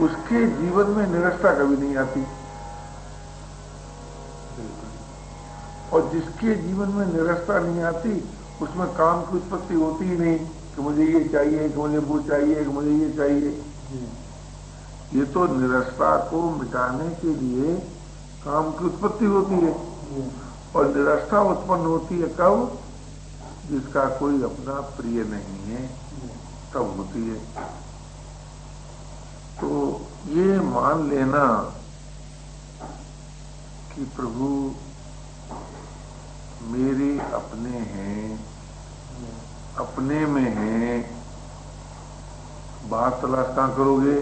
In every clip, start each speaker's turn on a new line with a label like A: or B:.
A: उसके जीवन में निरस्ता कभी नहीं आती। और जिसके जीवन में निरस्ता नहीं आती उसमें काम की उत्पत्ति होती ही नहीं कि मुझे ये चाहिए, कि मुझे वो चाहिए, कि मुझे ये चाहिए। ये तो निरस्ता को मिटाने के लिए काम की उत्पत्ति होती है। और निरस्ता उत्पन्न होती है कब? जिसका कोई अपना प्रिय नहीं है, तब होती है। तो ये मान लेना कि प्रभु मेरे अपने हैं, अपने में हैं। बात तलाश कहां करोगे?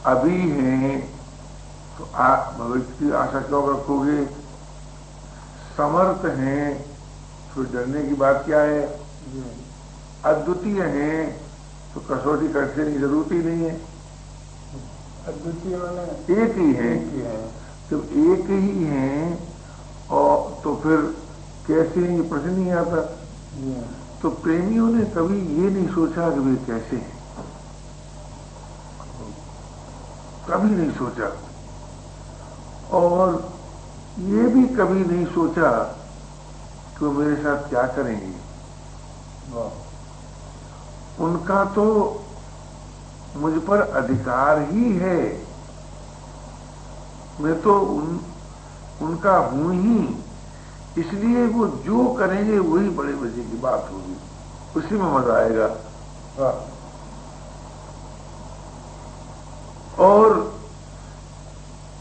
A: अभी हैं तो भविष्य की आशा क्यों रखोगे? समर्थ हैं तो डरने की बात क्या है? अद्वितीय हैं तो कसौटी करने की जरूरत ही नहीं है।
B: अद्वितीय वाला
A: एक ही है। जब एक ही हैं और तो फिर कैसे ये प्रश्न नहीं आता। तो प्रेमियों ने कभी ये नहीं सोचा कि वे कैसे हैं, कभी नहीं सोचा। और ये भी कभी नहीं सोचा कि वो मेरे साथ क्या करेंगे। उनका तो मुझ पर अधिकार ही है। मैं तो उनका हूं ही, इसलिए वो जो करेंगे वही बड़े मजे की बात होगी, उसी में मजा आएगा। और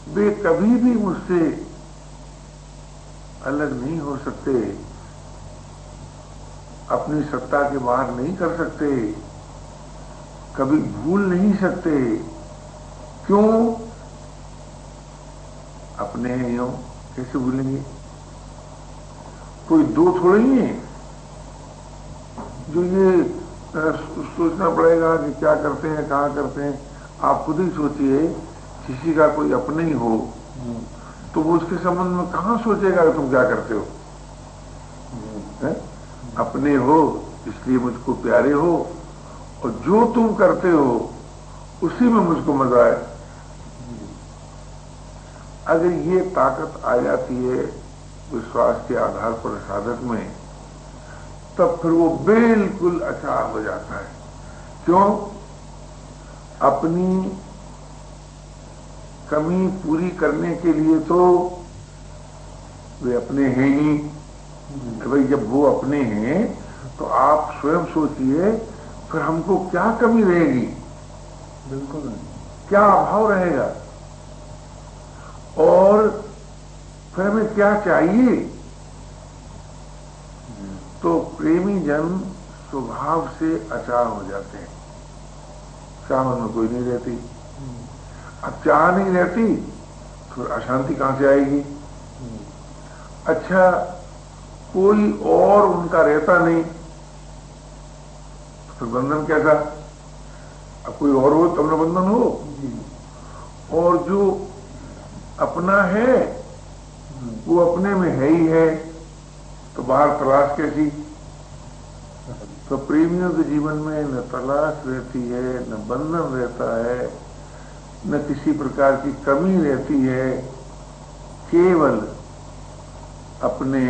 A: वे कभी भी मुझसे अलग नहीं हो सकते, अपनी सत्ता के बाहर नहीं कर सकते, कभी भूल नहीं सकते। क्यों? अपने हैं यूं, कैसे भूलेंगे? कोई दो थोड़े ही है जो ये सोचना पड़ेगा कि क्या करते हैं, कहाँ करते हैं। आप खुद ही सोचिए, किसी का कोई अपने ही हो तो वो उसके संबंध में कहाँ सोचेगा कि तुम क्या करते हो? अपने हो इसलिए मुझको प्यारे हो, और जो तुम करते हो उसी में मुझको मजा है। अगर ये ताकत आ जाती है विश्वास के आधार पर साधक में, तब फिर वो बिल्कुल अचार हो जाता है। क्यों? अपनी कमी पूरी करने के लिए तो वे अपने हैं ही। भाई जब वो अपने हैं तो आप स्वयं सोचिए फिर हमको क्या कमी रहेगी?
B: बिल्कुल नहीं।
A: क्या अभाव रहेगा? और फिर हमें क्या चाहिए? तो प्रेमी जन स्वभाव से अचार हो जाते हैं। चाह में कोई नहीं रहती। अब चाह नहीं रहती तो अशांति कहां से आएगी? अच्छा, कोई और उनका रहता नहीं तो बंधन कैसा? अब कोई और हो तब न बंधन हो। और जो अपना है वो अपने में है ही है, तो बाहर तलाश कैसी? तो प्रेमियों के जीवन में न तलाश रहती है, न बंधन रहता है, न किसी प्रकार की कमी रहती है। केवल अपने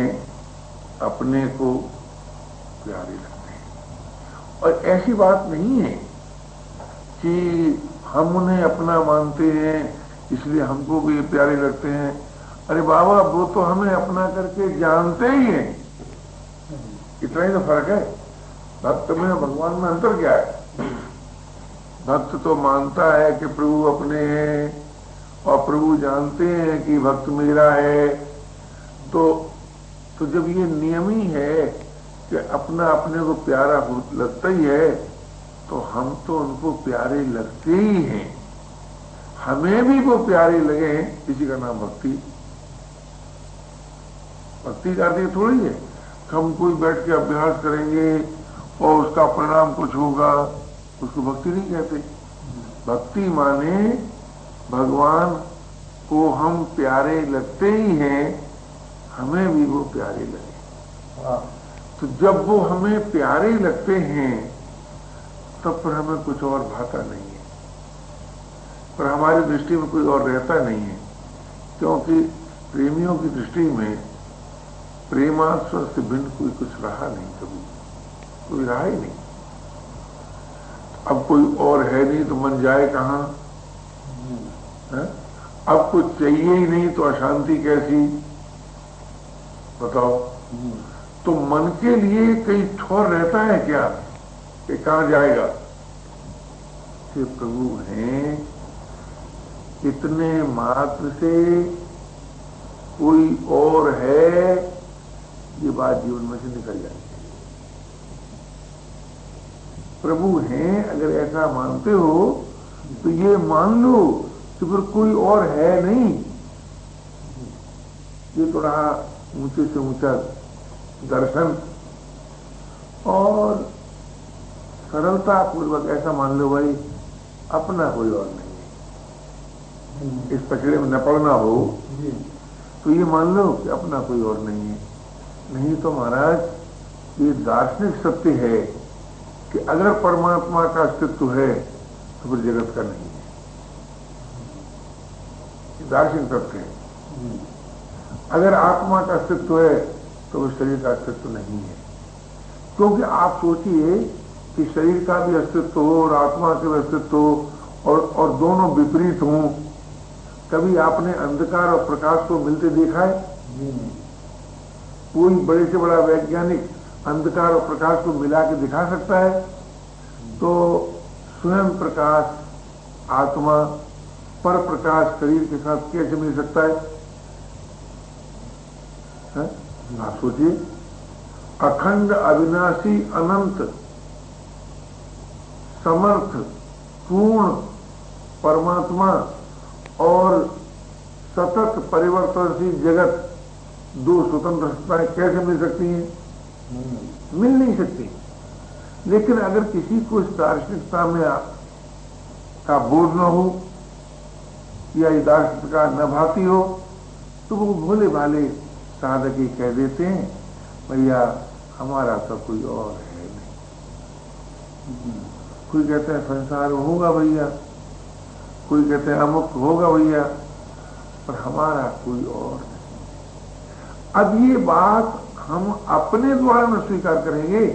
A: अपने को प्यारे लगते हैं। और ऐसी बात नहीं है कि हम उन्हें अपना मानते हैं इसलिए हमको भी ये प्यारे लगते हैं। अरे बाबा, वो तो हमें अपना करके जानते ही हैं। इतना ही तो फर्क है। भक्त में भगवान में अंतर क्या है? भक्त तो मानता है कि प्रभु अपने हैं, और प्रभु जानते हैं कि भक्त मेरा है। तो जब ये नियम ही है कि अपना अपने को प्यारा लगता ही है, तो हम तो उनको प्यारे लगते ही हैं। हमें भी वो प्यारे लगे, इसी का नाम भक्ति। भक्ति का अर्थ थोड़ी है हम कोई बैठ के अभ्यास करेंगे और उसका परिणाम कुछ होगा, उसको भक्ति नहीं कहते। भक्ति माने भगवान को हम प्यारे लगते ही हैं, हमें भी वो प्यारे लगे। तो जब वो हमें प्यारे लगते हैं तब पर हमें कुछ और भाता नहीं है, पर हमारी दृष्टि में कोई और रहता नहीं है, क्योंकि प्रेमियों की दृष्टि में प्रेमास्वर से भिन्न कोई कुछ रहा नहीं, कभी कोई रहा ही नहीं। अब कोई और है नहीं तो मन जाए कहां? अब कुछ चाहिए ही नहीं तो अशांति कैसी, बताओ? तो मन के लिए कहीं ठोर रहता है क्या कि कहां जाएगा? कि प्रभु हैं, इतने मात्र से कोई और है, ये बात जीवन में से निकल जाए। प्रभु हैं अगर ऐसा मानते हो तो ये मान लो कि फिर कोई और है नहीं। ये थोड़ा ऊंचे से ऊंचा दर्शन और सरलता पूर्वक ऐसा मान लो भाई अपना कोई और नहीं है। इस पचड़े में न पड़ना हो तो ये मान लो कि अपना कोई और नहीं है। नहीं तो महाराज ये दार्शनिक सत्य है कि अगर परमात्मा का अस्तित्व है तो फिर जगत का नहीं है। दार्शनिक सत्य है। अगर आत्मा का अस्तित्व है तो वो शरीर का अस्तित्व नहीं है, क्योंकि आप सोचिए कि शरीर का भी अस्तित्व हो और आत्मा का भी अस्तित्व हो और दोनों विपरीत हों। कभी आपने अंधकार और प्रकाश को मिलते देखा है? कोई बड़े से बड़ा वैज्ञानिक अंधकार और प्रकाश को मिला के दिखा सकता है? तो स्वयं प्रकाश आत्मा पर प्रकाश शरीर के साथ कैसे मिल सकता है? आप सोचिए, अखंड अविनाशी अनंत समर्थ पूर्ण परमात्मा और सतत परिवर्तनशील जगत, दो स्वतंत्र सत्ताएं कैसे मिल सकती हैं? मिल नहीं सकती। लेकिन अगर किसी को इस दार्शनिकता में का बोध न हो या ये दार्शनिकता न भाती हो तो वो भोले भाले साधक ही कह देते हैं भैया हमारा तो कोई और है नहीं। कोई कहते हैं संसार होगा भैया, कोई कहते हैं अमुक होगा भैया, पर हमारा कोई और नहीं। अब ये बात हम अपने द्वारा न स्वीकार करेंगे,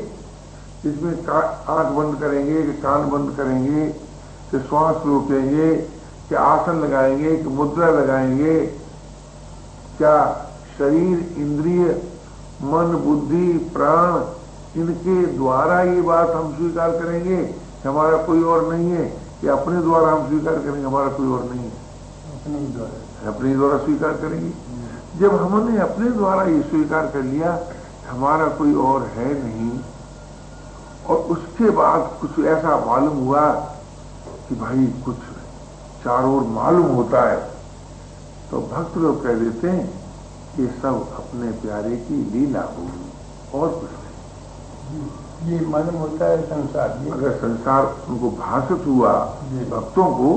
A: इसमें आंख बंद करेंगे कि कान बंद करेंगे कि श्वास रोकेंगे कि आसन लगाएंगे कि मुद्रा लगाएंगे, क्या शरीर इंद्रिय मन बुद्धि प्राण इनके द्वारा ये बात हम स्वीकार करेंगे कि हमारा कोई और नहीं है, कि अपने द्वारा हम स्वीकार करेंगे हमारा कोई और नहीं है? अपने द्वारा स्वीकार करेंगे। जब हमने अपने द्वारा ये स्वीकार कर लिया हमारा कोई और है नहीं, और उसके बाद कुछ ऐसा मालूम हुआ कि भाई कुछ चारों ओर मालूम होता है, तो भक्त लोग कह देते हैं ये सब अपने प्यारे की लीला होगी और कुछ नहीं।
B: ये मालूम होता है संसार।
A: अगर संसार उनको भाषित हुआ भक्तों को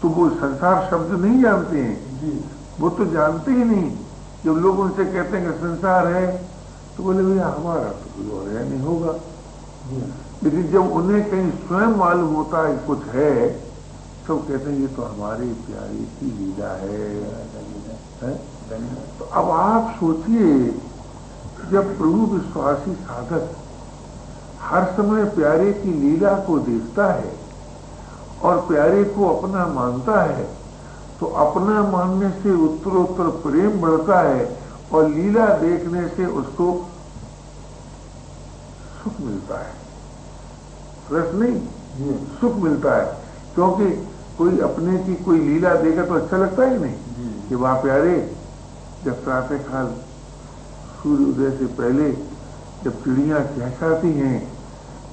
A: तो वो संसार शब्द नहीं जानते हैं, वो तो जानते ही नहीं। जब लोग उनसे कहते हैं कि संसार है तो बोले भैया हमारा तो कोई और है नहीं होगा। लेकिन जब उन्हें कहीं स्वयं मालूम होता है कुछ है तो कहते हैं ये तो हमारी प्यारी की लीला है? तो अब आप सोचिए, जब प्रभु विश्वासी साधक हर समय प्यारे की लीला को देखता है और प्यारे को अपना मानता है तो अपना मानने से उत्तरोत्तर प्रेम बढ़ता है और लीला देखने से उसको सुख मिलता है। रस नहीं, सुख मिलता है, क्योंकि कोई अपने की कोई लीला देगा तो अच्छा लगता ही नहीं कि वहां प्यारे जब प्रातः काल सूर्य उदय से पहले जब चिड़ियां चहचहाती हैं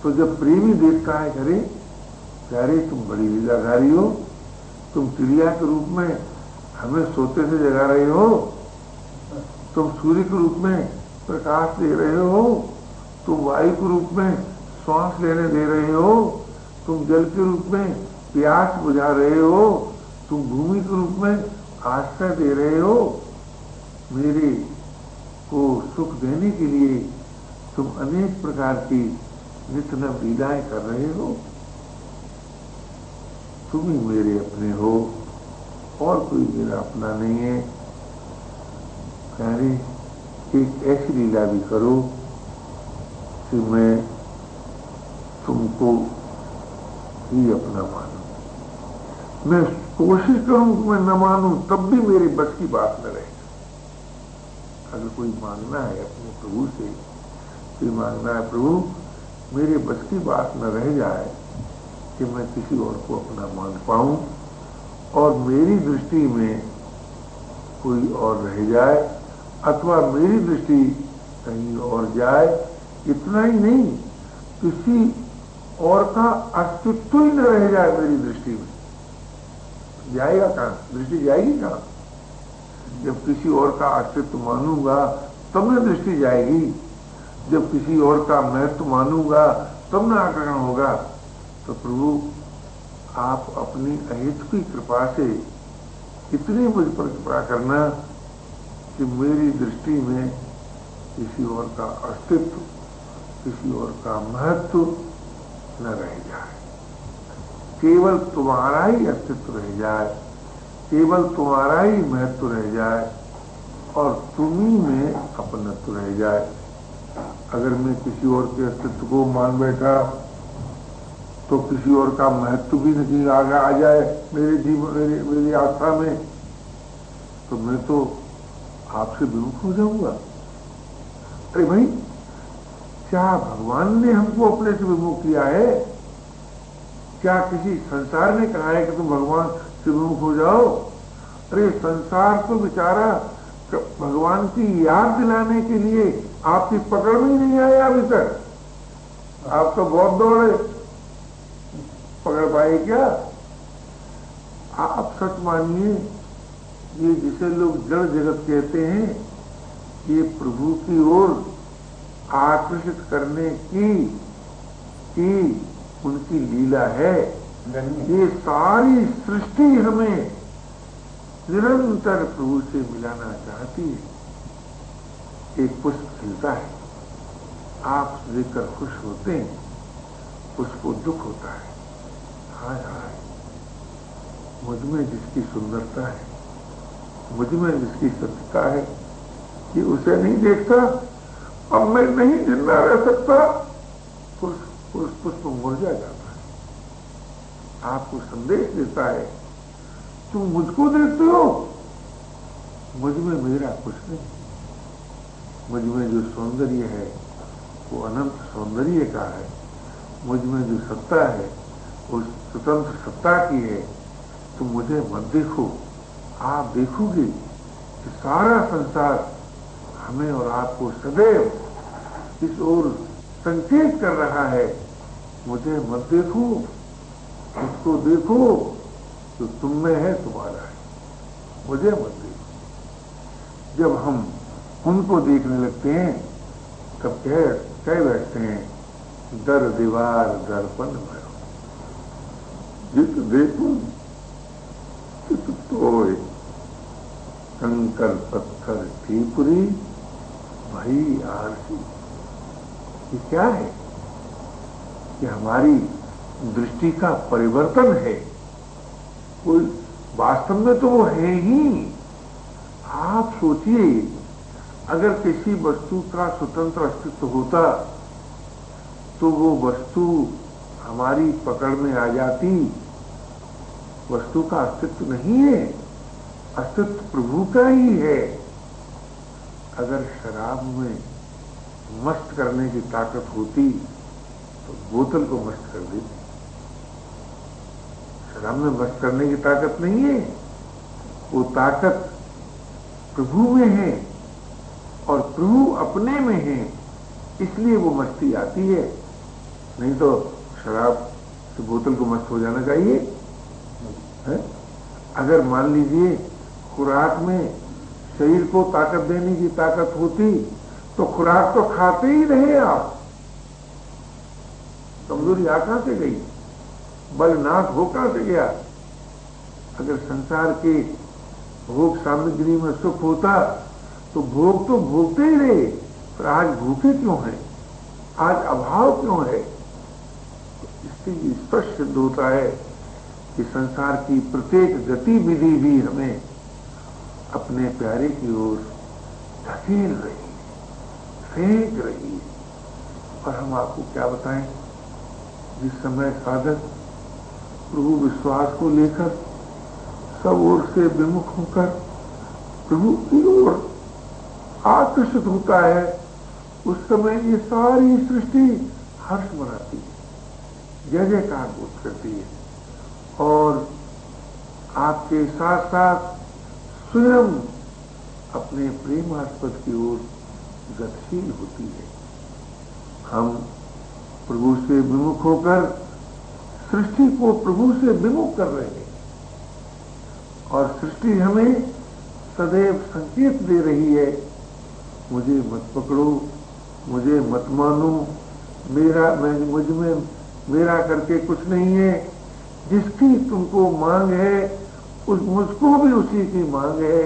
A: तो जब प्रेमी देखता है अरे प्यारे तुम बड़ी लीलाधारी हो, तुम चिड़िया के रूप में हमें सोते से जगा रहे हो, तुम सूर्य के रूप में प्रकाश दे रहे हो, तुम वायु के रूप में श्वास लेने दे रहे हो, तुम जल के रूप में प्यास बुझा रहे हो, तुम भूमि के रूप में आश्रय दे रहे हो, मेरे को सुख देने के लिए तुम अनेक प्रकार की नित्य नव लीलाएं कर रहे हो। तुम ही मेरे अपने हो और कोई मेरा अपना नहीं है। कह रहे एक ऐसी लीला भी करो कि मैं तुमको ही अपना मानूं। मैं कोशिश करूं कि मैं न मानूं, तब भी मेरे बस की बात न रहे। अगर कोई मांगना है अपने प्रभु से, कोई मांगना है प्रभु मेरे बस की बात न रह जाए कि मैं किसी और को अपना मान पाऊं और मेरी दृष्टि में कोई और रह जाए अथवा मेरी दृष्टि कहीं और जाए। इतना ही नहीं, किसी और का अस्तित्व ही न रह जाए मेरी दृष्टि में। जाएगा कहां? दृष्टि जाएगी कहां? जब किसी और का अस्तित्व मानूंगा तब न दृष्टि जाएगी। जब किसी और का महत्व मानूंगा तब न आकर्षण होगा। तो प्रभु आप अपनी अहित की कृपा से इतनी मुझ पर कृपा करना कि मेरी दृष्टि में किसी और का अस्तित्व, किसी और का महत्व न रह जाए। केवल तुम्हारा ही अस्तित्व रह जाए, केवल तुम्हारा ही महत्व रह जाए और तुम्ही में अपनत्व रह जाए। अगर मैं किसी और के अस्तित्व को मान बैठा तो किसी और का महत्व भी नहीं आगे आ जाए मेरे जीवन, मेरी आस्था में, तो मैं तो आपसे विमुख हो जाऊंगा। अरे भाई, क्या भगवान ने हमको अपने से विमुख किया है? क्या किसी संसार ने कहा है कि तुम भगवान से विमुख हो जाओ? अरे संसार तो बेचारा भगवान की याद दिलाने के लिए आपकी पकड़ में ही नहीं आया अभी तक। आप तो बहुत दौड़े, पकड़ पाए क्या? आप सच मानिए, ये जिसे लोग जड़ जगत कहते हैं, ये प्रभु की ओर आकर्षित करने की उनकी लीला है। ये सारी सृष्टि हमें निरंतर प्रभु से मिलाना चाहती है। एक पुष्प खिलता है, आप देखकर खुश होते हैं, उसको दुख होता है, हाय हाय मुझ में जिसकी सुंदरता है, मुझ में जिसकी सत्यता है, कि उसे नहीं देखता, अब मैं नहीं जिंदा रह सकता। पुष्प मुरझा जाता है, आपको संदेश देता है तुम मुझको देखते हो, मुझ में मेरा कुछ नहीं। मुझ में जो सौंदर्य है वो अनंत सौंदर्य का है, मुझ में जो सत्ता है वो स्वतंत्र सत्ता की है। तुम मुझे मत देखो, आप देखोगे कि सारा संसार हमें और आपको सदैव इस ओर संकेत कर रहा है। मुझे मत देखो, उसको देखो जो तुम में है, तुम्हारा है, मुझे मत देखो। जब हम उनको देखने लगते हैं तब कह बैठते हैं दर दीवार दर्पण में जित देखूं चित तोय, कंकर पत्थर टीपुरी भई आरसी। ये क्या है? कि हमारी दृष्टि का परिवर्तन है। कोई वास्तव में तो वो है ही। आप सोचिए, अगर किसी वस्तु का स्वतंत्र अस्तित्व होता तो वो वस्तु हमारी पकड़ में आ जाती। वस्तु का अस्तित्व नहीं है, अस्तित्व प्रभु का ही है। अगर शराब में मस्त करने की ताकत होती तो बोतल को मस्त कर देती। शराब में मस्त करने की ताकत नहीं है, वो ताकत प्रभु में है और प्रभु अपने में है, इसलिए वो मस्ती आती है। नहीं तो शराब से बोतल को मस्त हो जाना चाहिए है? अगर मान लीजिए खुराक में शरीर को ताकत देने की ताकत होती तो खुराक तो खाते ही रहे आप। कमजोरी आ कहां से गई? बलनाथ हो कहां से गया? अगर संसार के भोग सामग्री में सुख होता तो भोग तो भोगते ही रहे, पर आज भूखे क्यों हैं? आज अभाव क्यों है? इससे स्पष्ट सिद्ध होता है कि संसार की प्रत्येक गतिविधि भी हमें अपने प्यारे की ओर धकेल रही है, फेंक रही है। और हम आपको क्या बताएं, जिस समय साधक प्रभु विश्वास को लेकर सब ओर से विमुख होकर प्रभु की ओर आकर्षित होता है, उस समय ये सारी सृष्टि हर्ष मनाती है, जय जयकार बोध करती है और आपके साथ साथ स्वयं अपने प्रेमास्पद की ओर गतिशील होती है। हम प्रभु से विमुख होकर सृष्टि को प्रभु से विमुख कर रहे हैं और सृष्टि हमें सदैव संकेत दे रही है, मुझे मत पकड़ो, मुझे मत मानो, मुझ में मेरा करके कुछ नहीं है, जिसकी तुमको मांग है मुझको भी उसी की मांग है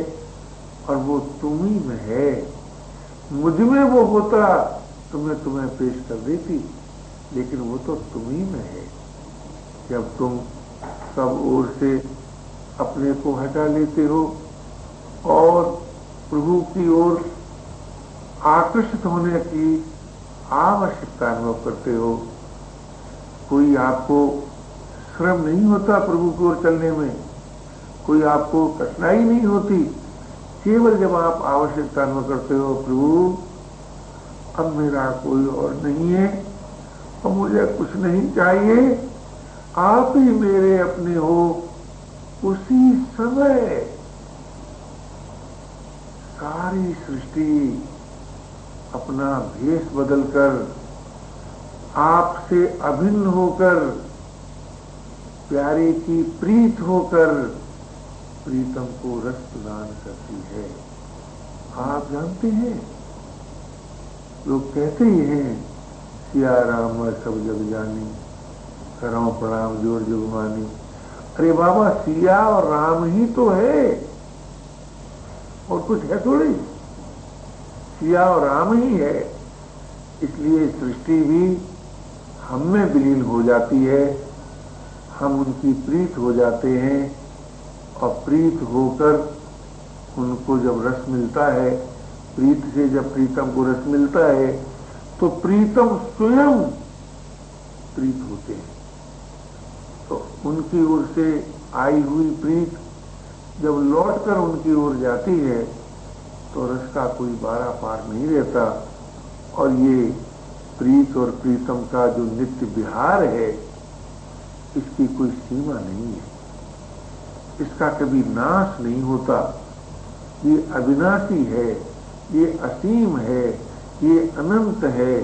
A: और वो तुम ही में है। मुझ में वो होता तो मैं तुम्हें पेश कर देती, लेकिन वो तो तुम ही में है। जब तुम सब ओर से अपने को हटा लेते हो और प्रभु की ओर आकर्षित होने की आवश्यकता अनुभव करते हो, कोई आपको श्रम नहीं होता प्रभु की ओर चलने में, कोई आपको कठिनाई नहीं होती। केवल जब आप आवश्यकता अनुभव करते हो, प्रभु अब मेरा कोई और नहीं है और मुझे कुछ नहीं चाहिए, आप ही मेरे अपने हो, उसी समय सारी सृष्टि अपना भेष बदलकर आपसे अभिन्न होकर प्यारे की प्रीत होकर प्रीतम को रस प्रदान करती है। आप जानते हैं, लोग कहते ही हैं सिया राम सब जग जानी, करो प्रणाम जोर जुगमानी। अरे बाबा, सिया और राम ही तो है और कुछ है थोड़ी, सिया और राम ही है। इसलिए सृष्टि भी हम में विलीन हो जाती है, हम उनकी प्रीत हो जाते हैं और प्रीत होकर उनको जब रस मिलता है, प्रीत से जब प्रीतम को रस मिलता है तो प्रीतम स्वयं प्रीत होते हैं। तो उनकी ओर से आई हुई प्रीत जब लौटकर उनकी ओर जाती है तो रस का कोई बारा पार नहीं रहता और ये प्रीत और प्रीतम का जो नित्य विहार है, इसकी कोई सीमा नहीं है, इसका कभी नाश नहीं होता। ये अविनाशी है, ये असीम है, ये अनंत है।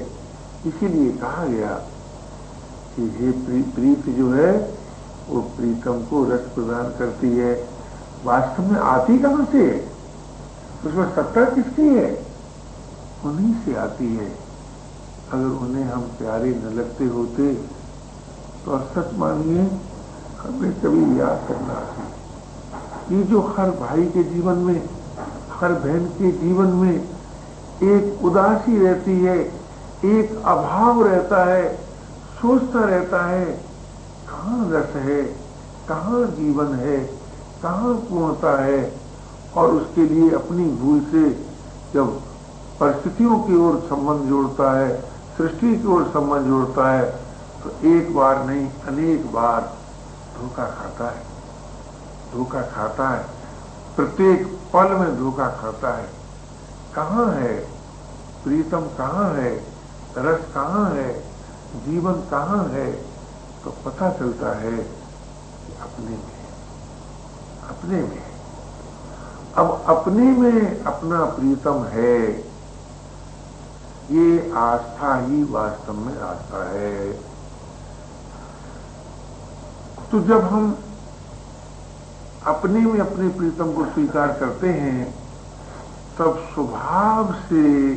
A: इसीलिए कहा गया कि ये प्रीत जो है वो प्रीतम को रस प्रदान करती है। वास्तव में आती कहां से है, उसमें सत्ता किसकी है? उन्हीं से आती है। अगर उन्हें हम प्यारे न लगते होते तो सच मानिए हमें कभी याद करना चाहिए। ये जो हर भाई के जीवन में, हर बहन के जीवन में एक उदासी रहती है, एक अभाव रहता है, सोचता रहता है कहाँ रस है, कहाँ जीवन है, कहाँ पूर्णता है। और उसके लिए अपनी भूल से जब परिस्थितियों की ओर संबंध जोड़ता है, सृष्टि की ओर संबंध जोड़ता है, तो एक बार नहीं अनेक बार धोखा खाता है, धोखा खाता है, प्रत्येक पल में धोखा खाता है। कहाँ है प्रीतम, कहाँ है रस, कहाँ है जीवन, कहाँ है? तो पता चलता है कि अपने में, अपने में। अब अपने में अपना प्रीतम है, ये आस्था ही वास्तव में आस्था है। तो जब हम अपने में अपने प्रीतम को स्वीकार करते हैं तब स्वभाव से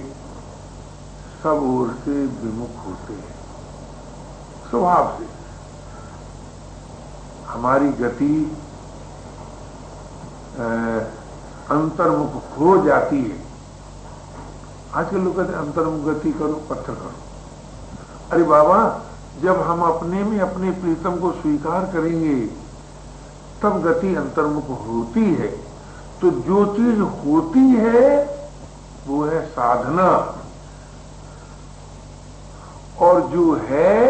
A: सब ओर से विमुख होते हैं। स्वभाव से हमारी गति अंतर्मुख हो जाती है। आजकल लोग कहते हैं अंतर्मुख गति करो, पत्थर करो। अरे बाबा, जब हम अपने में अपने प्रीतम को स्वीकार करेंगे तब गति अंतर्मुख होती है। तो जो चीज होती है वो है साधना, और जो है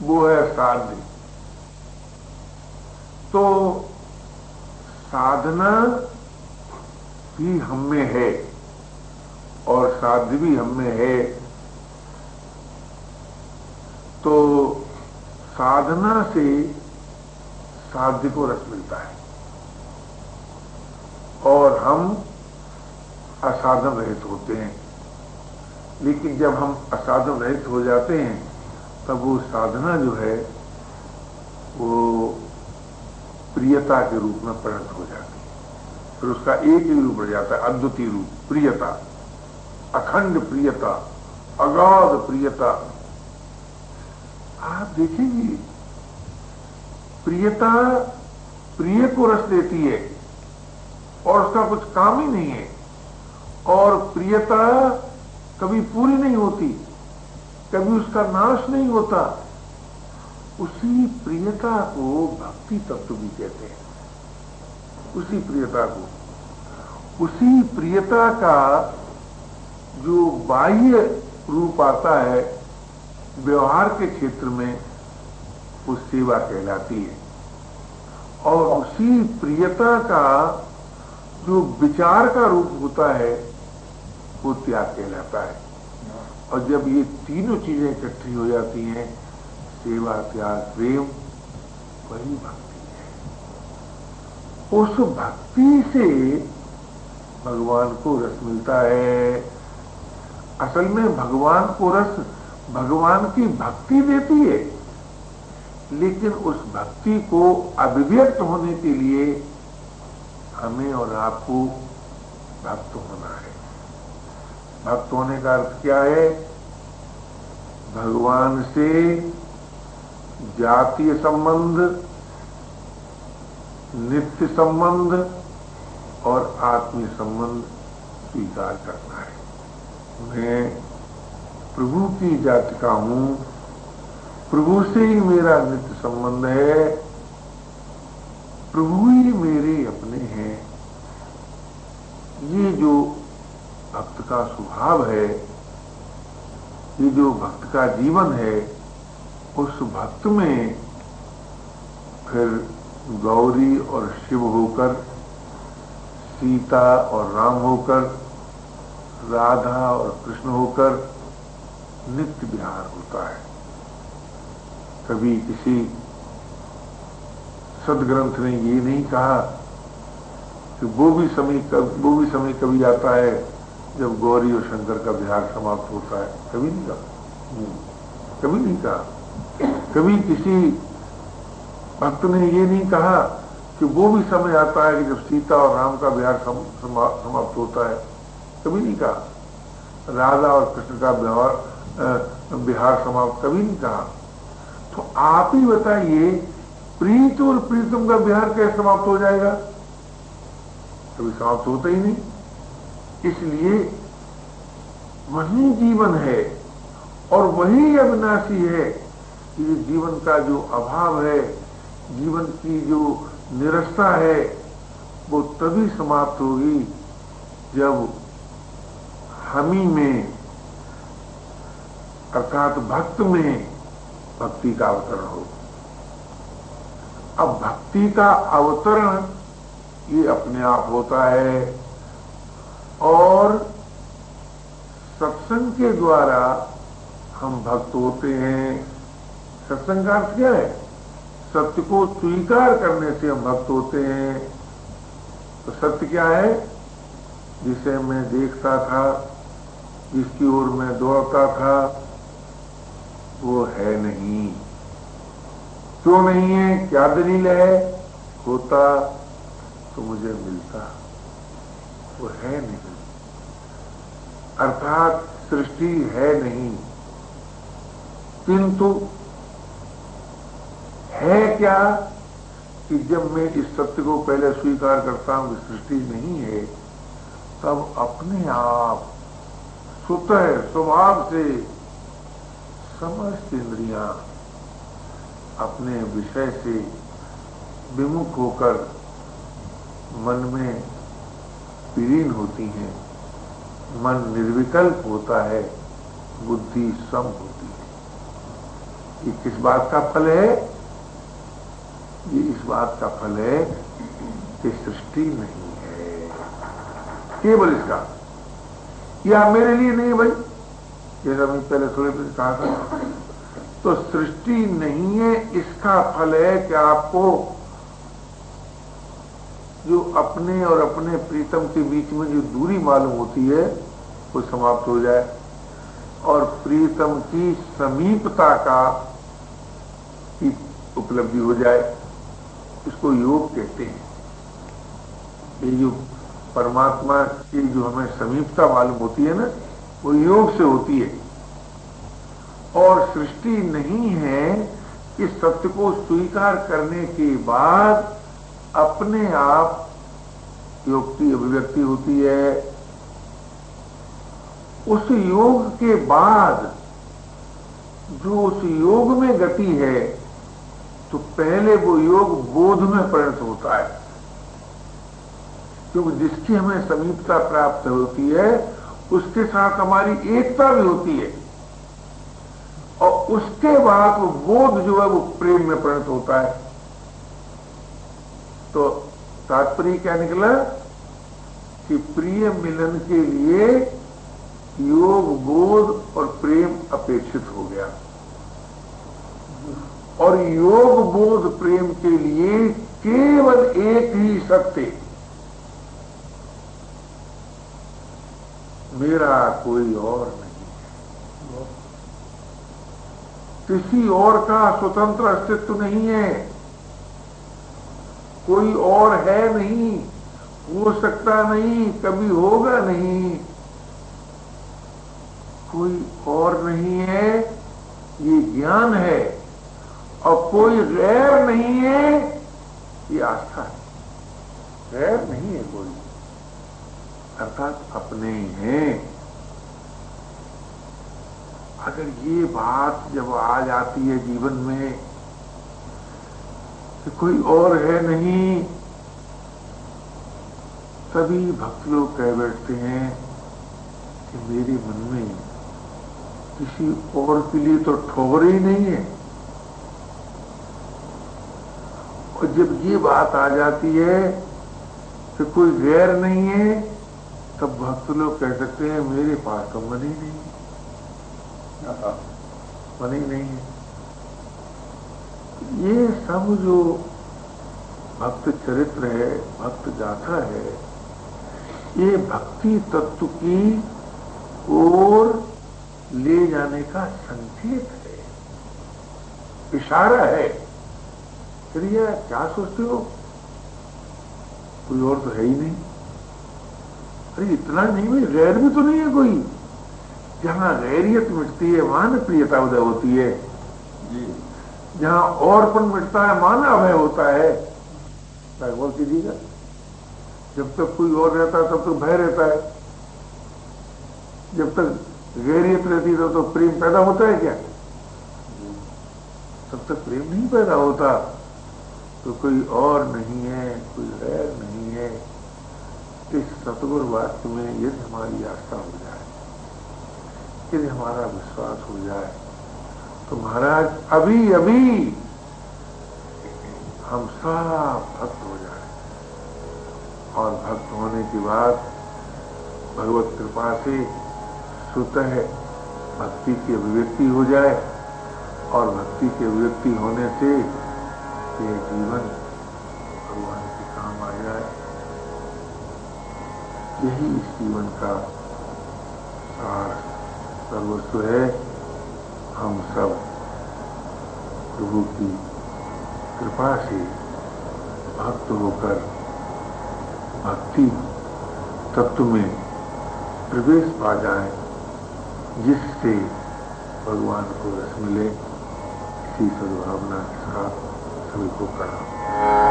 A: वो है साध्य। तो साधना भी हम में है और साध्य भी हम में है। तो साधना से साध्य को रस मिलता है और हम असाधन रहित होते हैं। लेकिन जब हम असाधन रहित हो जाते हैं तब वो साधना जो है वो प्रियता के रूप में परिणत हो जाती है। फिर उसका एक ही रूप रह जाता है, अद्वितीय रूप, प्रियता, अखंड प्रियता, अगाध प्रियता। आप देखेंगे प्रियता प्रिय को रस देती है और उसका कुछ काम ही नहीं है, और प्रियता कभी पूरी नहीं होती, कभी उसका नाश नहीं होता। उसी प्रियता को भक्ति तत्व भी कहते हैं। उसी प्रियता को, उसी प्रियता का जो बाह्य रूप आता है व्यवहार के क्षेत्र में, वो सेवा कहलाती है। और उसी प्रियता का जो विचार का रूप होता है वो त्याग कहलाता है। और जब ये तीनों चीजें इकट्ठी हो जाती हैं, सेवा, त्याग, प्रेम, वही भक्ति है। उस भक्ति से भगवान को रस मिलता है। असल में भगवान को रस भगवान की भक्ति देती है, लेकिन उस भक्ति को अभिव्यक्त होने के लिए हमें और आपको भक्त होना है। भक्त होने का अर्थ क्या है? भगवान से जातीय संबंध, नित्य संबंध और आत्मीय संबंध स्वीकार करना है। मैं प्रभु की जाति का हूं, प्रभु से ही मेरा नित्य संबंध है, प्रभु ही मेरे अपने हैं। ये जो भक्त का स्वभाव है, ये जो भक्त का जीवन है, उस भक्त में फिर गौरी और शिव होकर, सीता और राम होकर, राधा और कृष्ण होकर नित्य विहार होता है। कभी किसी सदग्रंथ ने ये नहीं कहा कि वो भी समय कभी आता है जब गौरी और शंकर का विहार समाप्त होता है। कभी नहीं कहा, कभी नहीं कहा। कभी किसी भक्त ने ये नहीं कहा कि वो भी समय आता है कि जब सीता और राम का विहार समाप्त होता है। कभी नहीं कहा। राधा और कृष्ण का विहार समाप्त कभी नहीं कहा। तो आप ही बताइए, प्रीत और प्रीतम का विहार कैसे समाप्त हो जाएगा? कभी समाप्त होता ही नहीं। इसलिए वही जीवन है और वही अविनाशी है। ये जीवन का जो अभाव है, जीवन की जो निरस्ता है, वो तभी समाप्त होगी जब हमी में, अर्थात भक्त में भक्ति का अवतरण हो। अब भक्ति का अवतरण ये अपने आप होता है और सत्संग के द्वारा हम भक्त होते हैं। सत्संग का अर्थ क्या है? सत्य को स्वीकार करने से हम भक्त होते हैं। तो सत्य क्या है? जिसे मैं देखता था, जिसकी ओर मैं दौड़ता था, वो है नहीं। क्यों नहीं है? क्या दलील है? होता तो मुझे मिलता, वो है नहीं। अर्थात सृष्टि है नहीं, किंतु है क्या कि जब मैं इस सत्य को पहले स्वीकार करता हूं कि सृष्टि नहीं है, तब अपने आप स्वतः स्वभाव से समस्त इंद्रियां अपने विषय से विमुख होकर मन में विलीन होती हैं, मन निर्विकल्प होता है, बुद्धि सम होती है। ये किस बात का फल है? ये इस बात का फल है कि सृष्टि नहीं है, केवल इसका। यह मेरे लिए नहीं है भाई, जैसा मैं पहले थोड़े दिन कहा था। तो सृष्टि नहीं है, इसका फल है कि आपको जो अपने और अपने प्रीतम के बीच में जो दूरी मालूम होती है वो समाप्त हो जाए और प्रीतम की समीपता का की उपलब्धि हो जाए। इसको योग कहते हैं। ये जो परमात्मा की जो हमें समीपता मालूम होती है ना, वो योग से होती है। और सृष्टि नहीं है कि सत्य को स्वीकार करने के बाद अपने आप योग की अभिव्यक्ति होती है। उस योग के बाद जो उस योग में गति है, तो पहले वो योग बोध में परिणत होता है, क्योंकि जिसकी हमें समीपता प्राप्त होती है उसके साथ हमारी एकता भी होती है, और उसके बाद वो बोध जो है वो प्रेम में परिणत होता है। तो तात्पर्य क्या निकला कि प्रिय मिलन के लिए योग, बोध और प्रेम अपेक्षित हो गया, और योग, बोध, प्रेम के लिए केवल एक ही सत्य, मेरा कोई और नहीं है। किसी और का स्वतंत्र अस्तित्व नहीं है, कोई और है नहीं, हो सकता नहीं, कभी होगा नहीं, कोई और नहीं है, ये ज्ञान है। और कोई गैर नहीं है, ये आस्था है। गैर नहीं है कोई, अर्थात अपने ही हैं। अगर ये बात जब आ जाती है जीवन में कि कोई और है नहीं, तभी भक्त लोग कह बैठते हैं कि मेरे मन में किसी और के लिए तो ठोकर ही नहीं है। और जब ये बात आ जाती है कि कोई गैर नहीं है, तब भक्त लोग कह सकते हैं मेरे पास तो मन ही नहीं है, मन ही नहीं है। ये सब जो भक्त चरित्र है, भक्त गाथा है, ये भक्ति तत्व की ओर ले जाने का संकेत है, इशारा है। फिर ये क्या सोचते हो, कोई और तो है ही नहीं। अरे इतना नहीं भाई, गैर भी तो नहीं है कोई। जहां गैरियत मिटती है वहां न प्रियता उदय होती है जी। जहां औरपन मिटता है वहां न अभय होता है। बोल कीजिएगा, जब तक कोई और रहता है तब तक भय रहता है, जब तक गैरियत रहती है तो प्रेम पैदा होता है क्या? तब तक प्रेम नहीं पैदा होता। तो कोई और नहीं है, कोई गैर नहीं है। इस सतगुरु वाक्य में यदि हमारी आस्था हो जाए, यदि हमारा विश्वास हो जाए, तो महाराज अभी अभी हम सब भक्त हो जाए, और भक्त होने के बाद भगवत कृपा से स्वतः भक्ति की अभिव्यक्ति हो जाए, और भक्ति की अभिव्यक्ति होने से ये जीवन भगवान के काम आ जाए। यही इस जीवन का सार सर्वस्व है। हम सब प्रभु की कृपा से भक्त होकर भक्ति तत्व में प्रवेश पा जाए, जिससे भगवान को रस मिले। इसी सद्भावना के साथ सभी को प्रणाम।